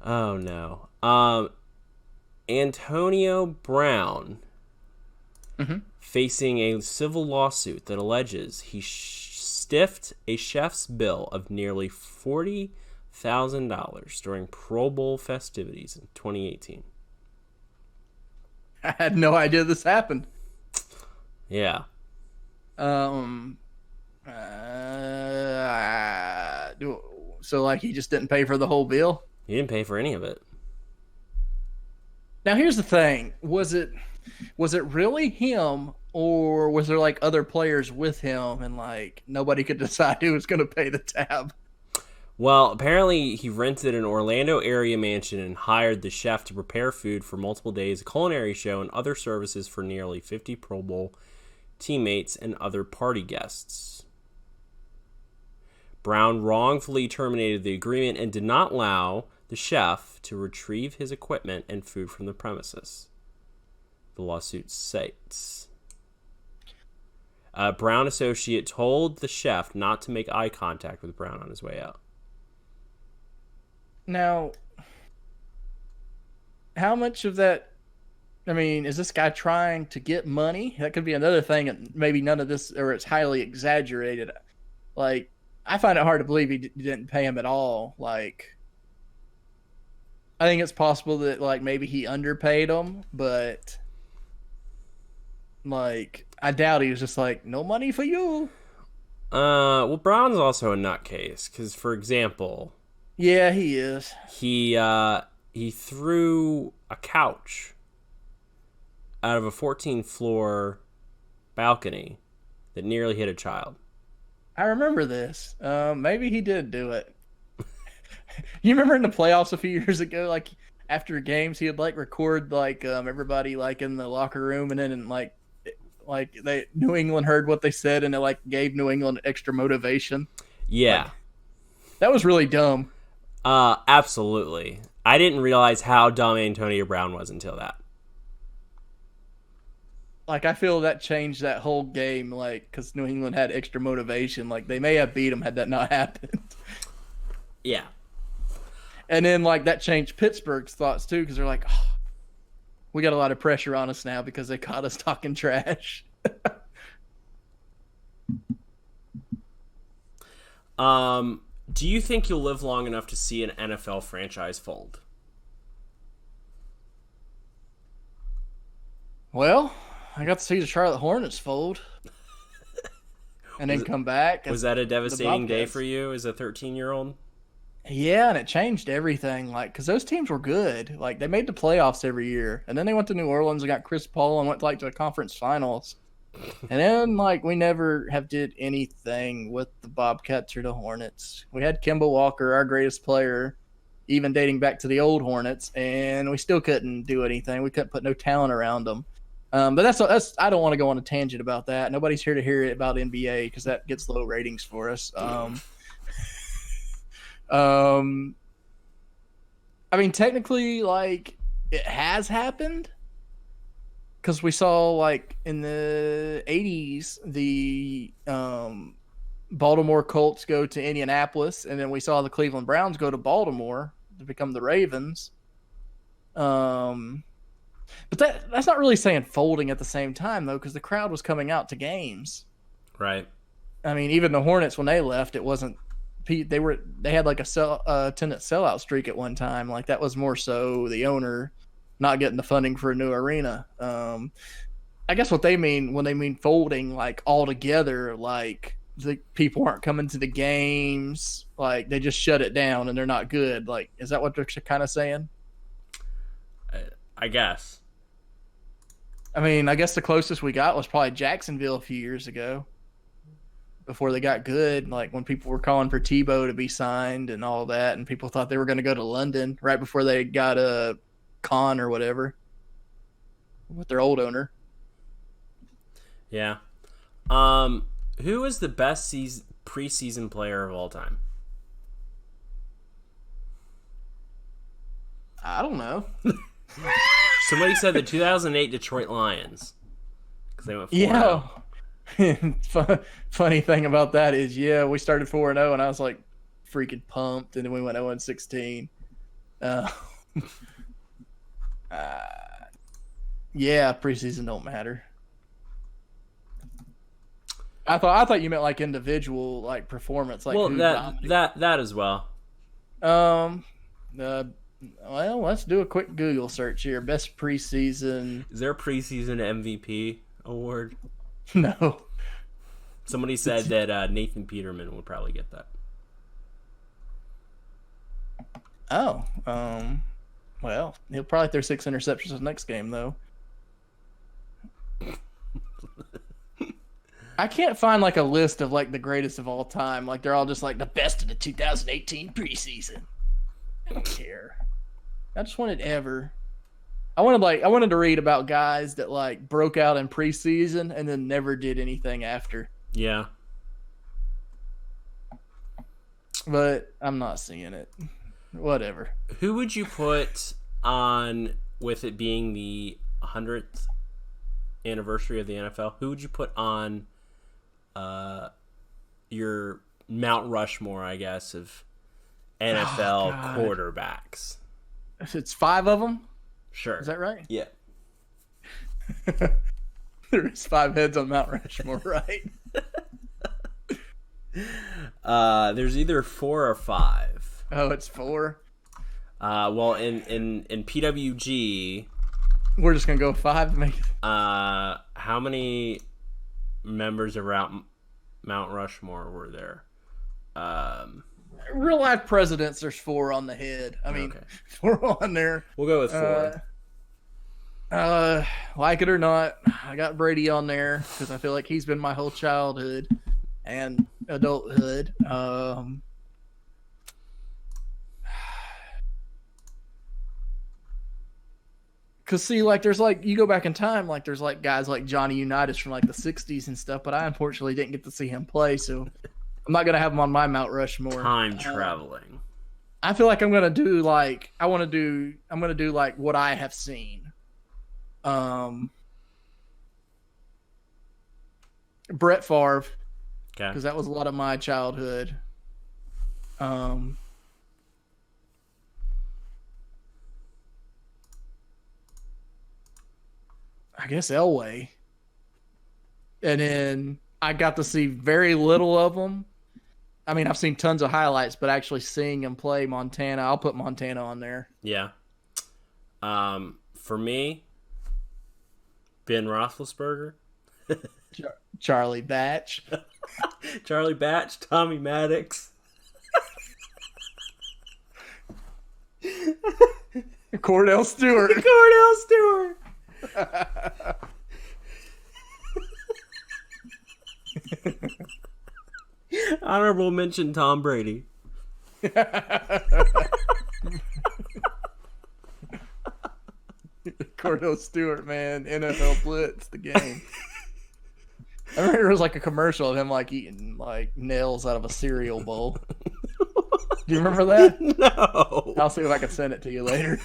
no, Antonio Brown facing a civil lawsuit that alleges he stiffed a chef's bill of nearly $40,000 during Pro Bowl festivities in 2018. I had no idea this happened. Yeah. So like he just didn't pay for the whole bill? He didn't pay for any of it. Now here's the thing. Was it really him, or was there like other players with him and like nobody could decide who was going to pay the tab? Well, apparently he rented an Orlando area mansion and hired the chef to prepare food for multiple days, a culinary show, and other services for nearly 50 Pro Bowl teammates and other party guests. Brown wrongfully terminated the agreement and did not allow the chef to retrieve his equipment and food from the premises. the lawsuit cites. Brown associate told the chef not to make eye contact with Brown on his way out. Now, how much of that, I mean, is this guy trying to get money? That could be another thing, and maybe none of this, or it's highly exaggerated. Like, I find it hard to believe he didn't pay him at all. Like, I think it's possible that, like, maybe he underpaid him, but, like, I doubt he was just like, no money for you. Well, Brown's also a nutcase, because, for example... Yeah, he is. He threw a couch out of a 14-floor balcony that nearly hit a child. I remember this. Maybe he did do it. You remember in the playoffs a few years ago, like after games, he would like record like everybody like in the locker room, and then like New England heard what they said, and it like gave New England extra motivation. Yeah, like, that was really dumb. Absolutely. I didn't realize how dumb Antonio Brown was until that. Like, I feel that changed that whole game, like, because New England had extra motivation. Like, they may have beat them had that not happened. Yeah. And then, like, that changed Pittsburgh's thoughts, too, because they're like, oh, we got a lot of pressure on us now because they caught us talking trash. Do you think you'll live long enough to see an NFL franchise fold? Well, I got to see the Charlotte Hornets fold. And then come back. Was that a devastating day for you as a 13-year-old? Yeah, and it changed everything. Like, because those teams were good. Like, they made the playoffs every year. And then they went to New Orleans and got Chris Paul and went to the conference finals. And then, like, we never have did anything with the Bobcats or the Hornets. We had Kemba Walker, our greatest player, even dating back to the old Hornets, and we still couldn't do anything. We couldn't put no talent around them. But that's I don't want to go on a tangent about that. Nobody's here to hear it about NBA because that gets low ratings for us. I mean, technically, like, it has happened. Because we saw, like, in the 80s, the Baltimore Colts go to Indianapolis, and then we saw the Cleveland Browns go to Baltimore to become the Ravens. But that's not really saying folding at the same time, though, because the crowd was coming out to games. Right. I mean, even the Hornets, when they left, it wasn't – they had, like, a attendance sellout streak at one time. Like, that was more so the owner – not getting the funding for a new arena. I guess what they mean when they mean folding, like, all together, like, the people aren't coming to the games, like, they just shut it down and they're not good. Like, is that what they're kind of saying? I guess. I mean, I guess the closest we got was probably Jacksonville a few years ago before they got good, like when people were calling for Tebow to be signed and all that, and people thought they were going to go to London right before they got a con or whatever with their old owner. Yeah. Who is the best preseason player of all time? I don't know. Somebody said the 2008 Detroit Lions because they went 4-0. Yeah. Funny thing about that is, yeah, we started 4-0 and I was like freaking pumped, and then we went 0-16. Yeah, preseason don't matter. I thought you meant like individual, like performance, like well, that as well. Well, let's do a quick Google search here. Best preseason. Is there a preseason MVP award? No. Somebody said that Nathan Peterman would probably get that. Oh, well, he'll probably throw 6 interceptions the next game, though. I can't find, like, a list of, like, the greatest of all time. Like, they're all just, like, the best of the 2018 preseason. I don't care. I just wanted ever. I wanted to read about guys that, like, broke out in preseason and then never did anything after. Yeah. But I'm not seeing it. Whatever. Who would you put on with it being the 100th anniversary of the NFL, who would you put on your Mount Rushmore, I guess, of NFL quarterbacks? It's 5 of them. Sure. Is that right? Yeah. There's 5 heads on Mount Rushmore, right? There's either 4 or 5. Oh, it's 4. Well, in PWG, we're just gonna go 5 to make it. How many members around Mount Rushmore were there? Real life presidents, there's 4 on the head. I mean, Okay. 4 on there. We'll go with 4. Like it or not, I got Brady on there because I feel like he's been my whole childhood and adulthood. Cause see, like there's like you go back in time, like there's like guys like Johnny Unitas from like the '60s and stuff, but I unfortunately didn't get to see him play, so I'm not gonna have him on my Mount Rushmore. Time traveling. I feel like I'm gonna do like like what I have seen. Brett Favre, Okay. because that was a lot of my childhood. I guess Elway. And then I got to see very little of them. I mean, I've seen tons of highlights, but actually seeing him play Montana, I'll put Montana on there. Yeah. For me, Ben Roethlisberger, Charlie Batch. Charlie Batch, Tommy Maddox. Cordell Stewart. Cordell Stewart. Honorable mention Tom Brady. Cordell Stewart, man. NFL Blitz, the game. I remember there was like a commercial of him like eating like nails out of a cereal bowl. Do you remember that? No. I'll see if I can send it to you later.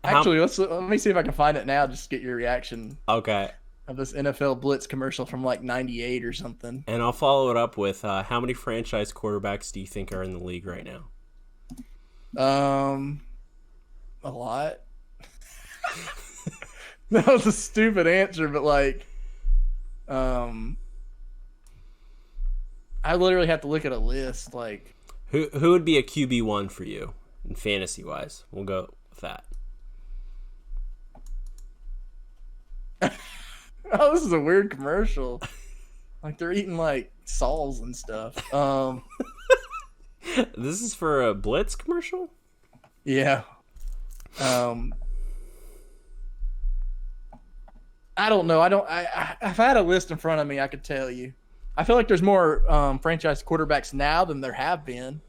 Actually, let me see if I can find it now. Just get your reaction Okay. of this NFL Blitz commercial from like '98 or something. And I'll follow it up with how many franchise quarterbacks do you think are in the league right now? A lot. That was a stupid answer, but like, I literally have to look at a list. Like, Who would be a QB1 for you in fantasy wise? We'll go with that. oh, this is a weird commercial. Like they're eating like sols and stuff. This is for a Blitz commercial? Yeah. I don't know. I've had a list in front of me. I could tell you. I feel like there's more franchise quarterbacks now than there have been.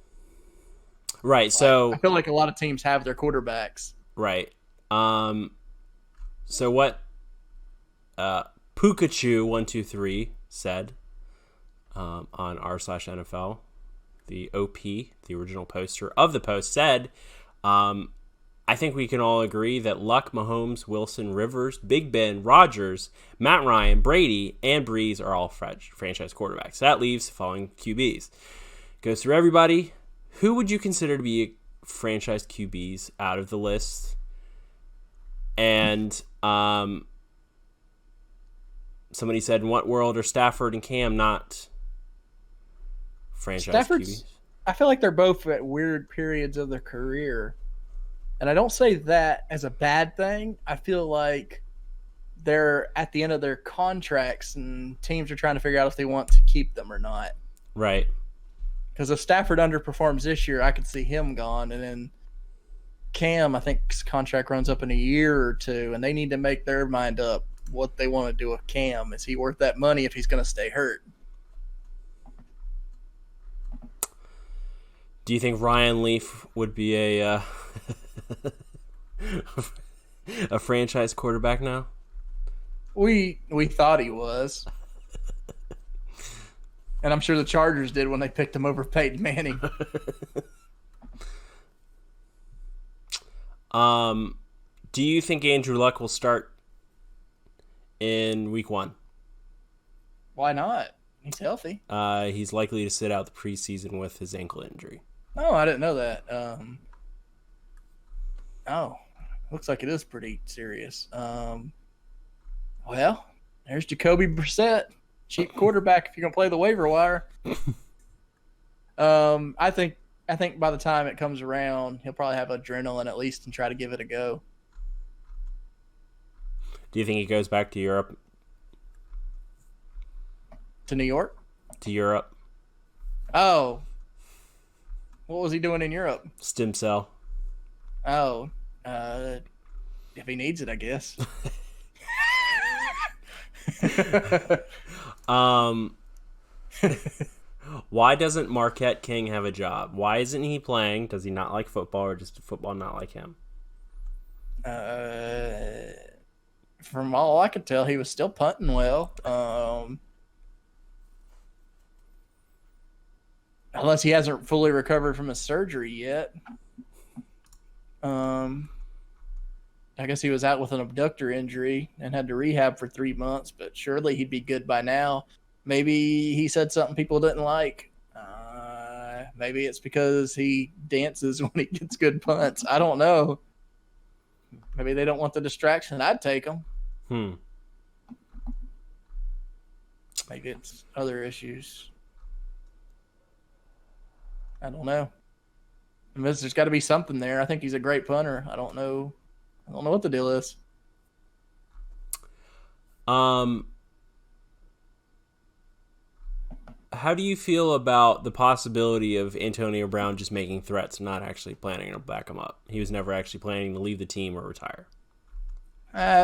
Right. So I feel like a lot of teams have their quarterbacks. right. So what Pikachu123 said on r/NFL, the OP, the original poster of the post, said, I think we can all agree that Luck, Mahomes, Wilson, Rivers, Big Ben, Rodgers, Matt Ryan, Brady, and Breeze are all franchise quarterbacks. That leaves the following QBs. Goes through everybody. Who would you consider to be franchise QBs out of the list? And somebody said, in what world are Stafford and Cam not franchise Stafford's, QBs? I feel like they're both at weird periods of their career. And I don't say that as a bad thing. I feel like they're at the end of their contracts and teams are trying to figure out if they want to keep them or not. Right. Because if Stafford underperforms this year, I could see him gone. And then Cam, I think his contract runs up in a year or two, and they need to make their mind up what they want to do with Cam. Is he worth that money if he's going to stay hurt? Do you think Ryan Leaf would be a a franchise quarterback now? We thought he was. And I'm sure the Chargers did when they picked him over Peyton Manning. Do you think Andrew Luck will start in week 1? Why not? He's healthy. He's likely to sit out the preseason with his ankle injury. Oh, I didn't know that. Looks like it is pretty serious. Well, there's Jacoby Brissett, cheap quarterback if you're gonna play the waiver wire. I think by the time it comes around, he'll probably have adrenaline at least and try to give it a go. Do you think he goes back to Europe? To New York? To Europe? Oh. What was he doing in Europe? Stem cell. Oh. If he needs it, I guess. Why doesn't Marquette King have a job? Why isn't he playing? Does he not like football, or just football not like him? From all I could tell, he was still punting well. Unless he hasn't fully recovered from his surgery yet. I guess he was out with an abductor injury and had to rehab for 3 months, but surely he'd be good by now. Maybe he said something people didn't like. Maybe it's because he dances when he gets good punts. I don't know. Maybe they don't want the distraction. I'd take him. Maybe it's other issues. I don't know. There's got to be something there. I think he's a great punter. I don't know what the deal is. How do you feel about the possibility of Antonio Brown just making threats, not actually planning to back him up? He was never actually planning to leave the team or retire.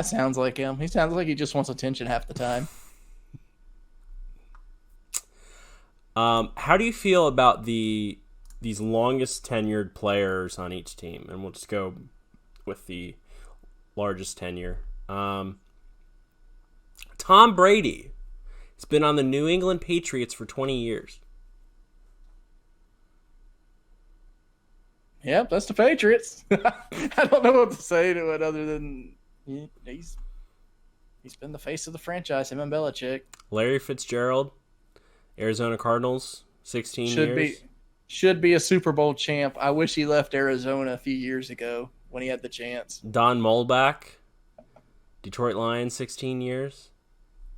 Sounds like him. He sounds like he just wants attention half the time. How do you feel about these longest tenured players on each team? And we'll just go with the largest tenure. Tom Brady. He's been on the New England Patriots for 20 years. Yep, that's the Patriots. I don't know what to say to it other than he's been the face of the franchise, him and Belichick. Larry Fitzgerald, Arizona Cardinals, 16 years. Should be a Super Bowl champ. I wish he left Arizona a few years ago when he had the chance. Don Mulback, Detroit Lions, 16 years.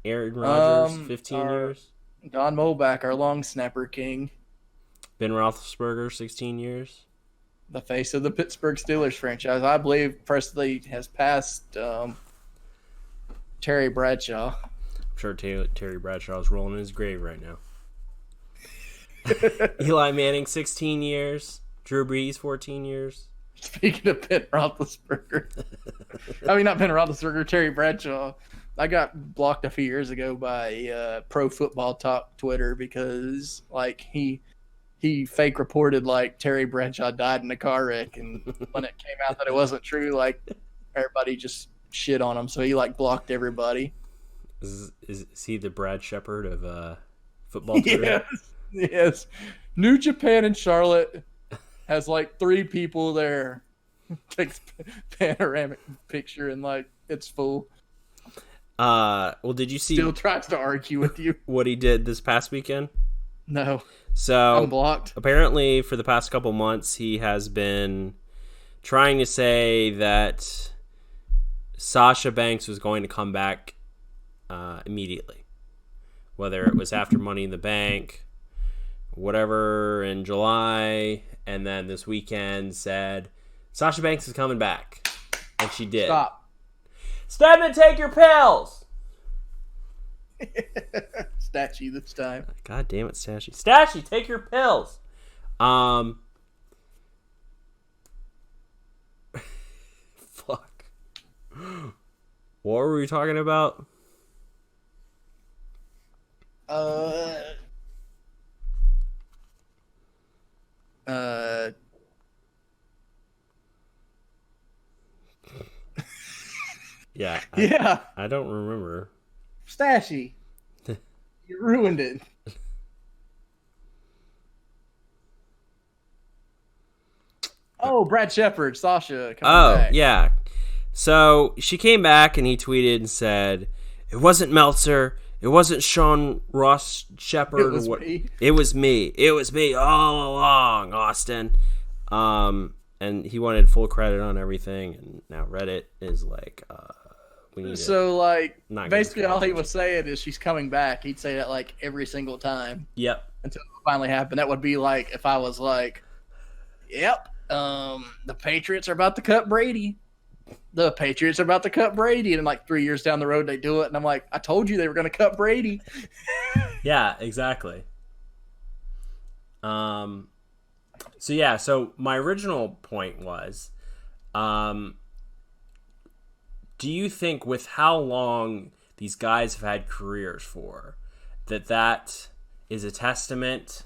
Aaron Rodgers, 15 years. Don Mulback, our long snapper king. Ben Roethlisberger, 16 years. The face of the Pittsburgh Steelers franchise. I believe personally has passed Terry Bradshaw. I'm sure Terry Bradshaw is rolling in his grave right now. Eli Manning, 16 years. Drew Brees, 14 years. Speaking of Ben Roethlisberger. I mean, not Ben Roethlisberger, Terry Bradshaw. I got blocked a few years ago by Pro Football Talk Twitter because he fake reported Terry Bradshaw died in a car wreck, and when it came out that it wasn't true, everybody just shit on him. So he blocked everybody. Is he the Brad Shepard of football Twitter? Yes. New Japan in Charlotte has 3 people there. Takes panoramic picture and it's full. Well, did you see? Still tries to argue with you. What he did this past weekend? No. So I'm blocked. Apparently, for the past couple months, he has been trying to say that Sasha Banks was going to come back immediately, whether it was after Money in the Bank, whatever, in July, and then this weekend said Sasha Banks is coming back, and she did. Step and take your pills. Statue this time. God damn it, Stashy. Stashy, take your pills. Fuck. What were we talking about? Yeah. I don't remember. Stashy. You ruined it. Oh, Brad Shepard, Sasha coming back. Yeah. So she came back and he tweeted and said, "It wasn't Meltzer. It wasn't Sean Ross Shepard. It was me. It was me. It was me all along, Austin." And he wanted full credit on everything. And now Reddit is like, we need So, like, not basically gonna all he was saying is she's coming back. He'd say that, like, every single time Yep. until it finally happened. That would be like if I was like, yep, the Patriots are about to cut Brady. The Patriots are about to cut Brady. And, like, 3 years down the road, they do it. And I'm like, I told you they were going to cut Brady. Yeah, exactly. So my original point was, do you think with how long these guys have had careers for, that is a testament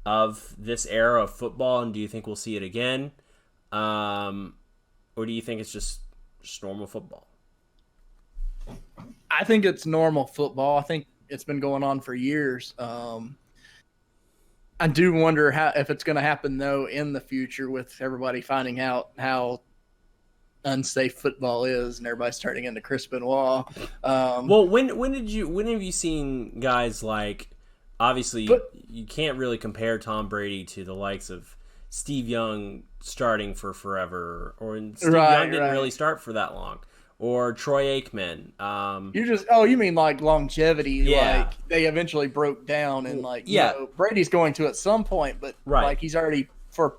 of this era of football, and do you think we'll see it again? Or do you think it's just normal football? I think it's normal football. I think it's been going on for years. I do wonder if it's going to happen, though, in the future with everybody finding out how unsafe football is and everybody's turning into Chris Benoit. Well, when have you seen guys like, obviously you can't really compare Tom Brady to the likes of Steve Young starting for forever, or Steve Young didn't really start for that long, or Troy Aikman. You mean like longevity? Yeah. Like they eventually broke down, and like yeah, Brady's going to at some point, but right. like he's already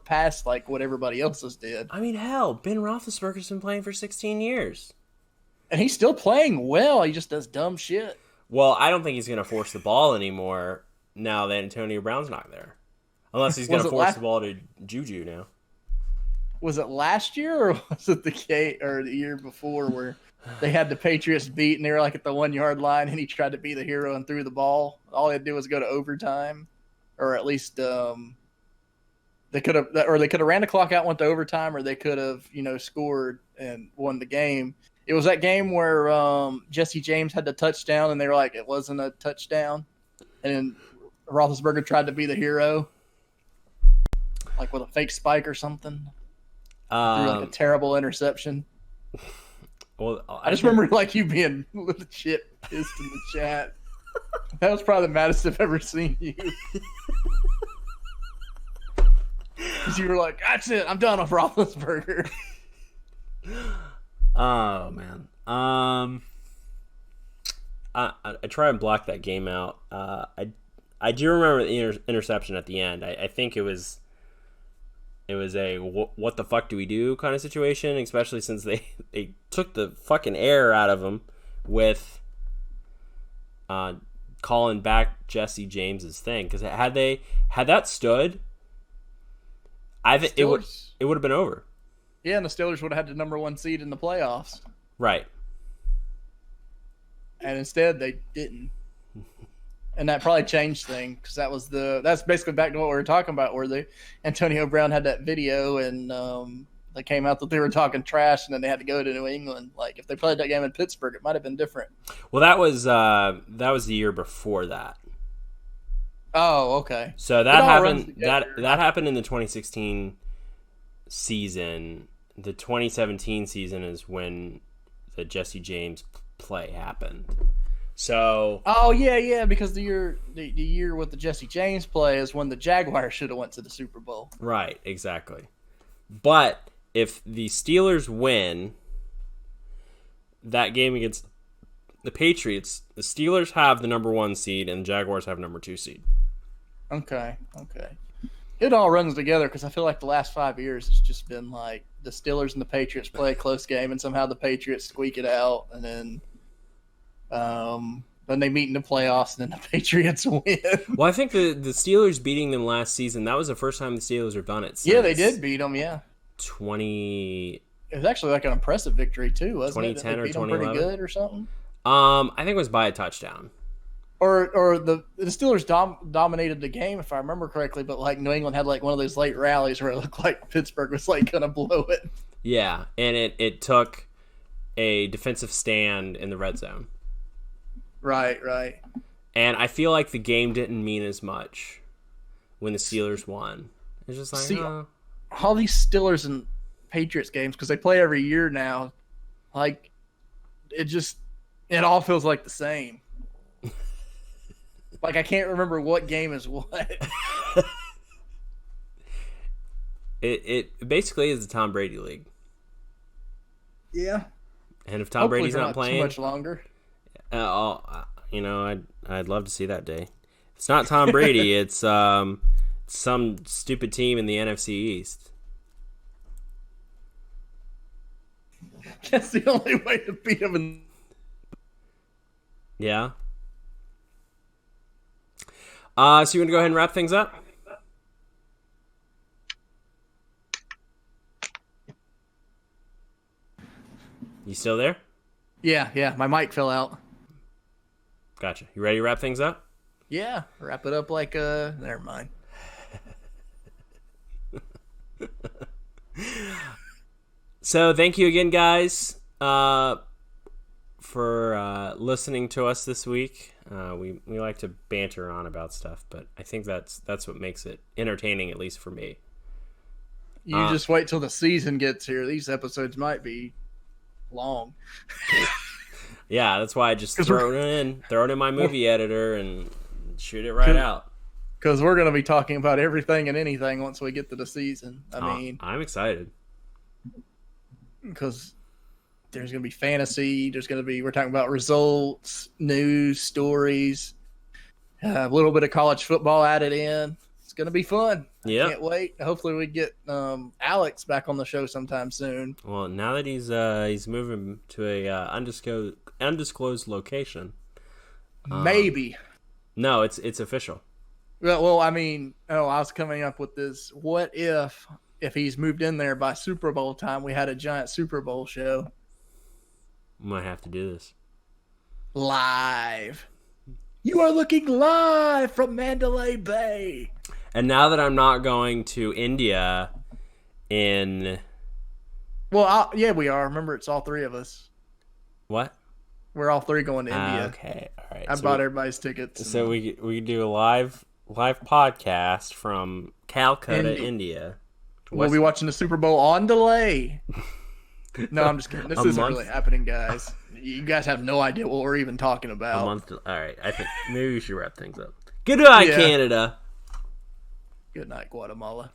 past like what everybody else's did. I mean, hell, Ben Roethlisberger's been playing for 16 years, and he's still playing well. He just does dumb shit. Well, I don't think he's going to force the ball anymore now that Antonio Brown's not there, unless he's going to force the ball to Juju now. Was it last year, or was it the year before where they had the Patriots beat and they were like at the 1 yard line and he tried to be the hero and threw the ball? All they had to do was go to overtime, or at least they could have ran the clock out, went to overtime, or they could have scored and won the game. It was that game where Jesse James had the touchdown and they were like, it wasn't a touchdown, and then Roethlisberger tried to be the hero, like with a fake spike or something. Threw like a terrible interception. Well, I just remember like you being legit pissed in the chat. That was probably the maddest I've ever seen you. Because you were like, "That's it, I'm done with Roethlisberger." Oh man. I try and block that game out. I do remember the interception at the end. I think it was a what the fuck do we do kind of situation, especially since they took the fucking air out of him with calling back Jesse James's thing. Because had that stood, it would have been over. Yeah, and the Steelers would have had the number 1 seed in the playoffs. Right. And instead they didn't. And that probably changed things, because that's basically back to what we were talking about, where Antonio Brown had that video and they came out that they were talking trash, and then they had to go to New England. Like if they played that game in Pittsburgh, it might have been different. Well, that was the year before that. Oh, okay. So that happened. That happened in the 2016 season. The 2017 season is when the Jesse James play happened. So. Oh yeah, because the year with the Jesse James play is when the Jaguars should have went to the Super Bowl. Right, exactly. But if the Steelers win that game against the Patriots, the Steelers have the number 1 seed and the Jaguars have number 2 seed. Okay. It all runs together, because I feel like the last 5 years it's just been like the Steelers and the Patriots play a close game and somehow the Patriots squeak it out, and then they meet in the playoffs and then the Patriots win. Well, I think the Steelers beating them last season, that was the first time the Steelers have done it since. Yeah, they did beat them, yeah. 20. It was actually like an impressive victory too, wasn't it? 2010 or beat them 2011? pretty good or something. I think it was by a touchdown. Or the Steelers dominated the game, if I remember correctly, but like New England had like one of those late rallies where it looked like Pittsburgh was like gonna blow it. Yeah, and it took a defensive stand in the red zone. Right. And I feel like the game didn't mean as much when the Steelers won. It's just like, all these Steelers and Patriots games because they play every year now. Like, it all feels like the same. Like, I can't remember what game is what. It basically is the Tom Brady league. Yeah. And if Tom Hopefully Brady's for not playing too much longer. I'd love to see that day. If it's not Tom Brady, it's some stupid team in the NFC East. That's the only way to beat him. Yeah. So you want to go ahead and wrap things up? You still there? Yeah. My mic fell out. Gotcha. You ready to wrap things up? Yeah. Wrap it up like never mind. So thank you again, guys, for listening to us this week. We like to banter on about stuff, but I think that's what makes it entertaining, at least for me. You just wait till the season gets here. These episodes might be long. Yeah, that's why I just throw it in my movie editor and shoot it right out. Because we're going to be talking about everything and anything once we get to the season. I mean, I'm excited. Because there's going to be fantasy. We're talking about results, news, stories, a little bit of college football added in. It's going to be fun. Yeah. Can't wait. Hopefully we get Alex back on the show sometime soon. Well, now that he's moving to a undisclosed location. Maybe. No, it's official. Well, I mean, I was coming up with this. What if he's moved in there by Super Bowl time, we had a giant Super Bowl show? Might have to do this. Live. You are looking live from Mandalay Bay. And now that I'm not going to India in... Well, yeah, we are. Remember, it's all three of us. What? We're all three going to India. Okay, all right. I bought everybody's tickets. So we do a live podcast from Calcutta, India. We'll be watching the Super Bowl on delay. No, I'm just kidding. This isn't really happening, guys. You guys have no idea what we're even talking about. A month. All right, I think maybe we should wrap things up. Good night, Canada. Good night, Guatemala.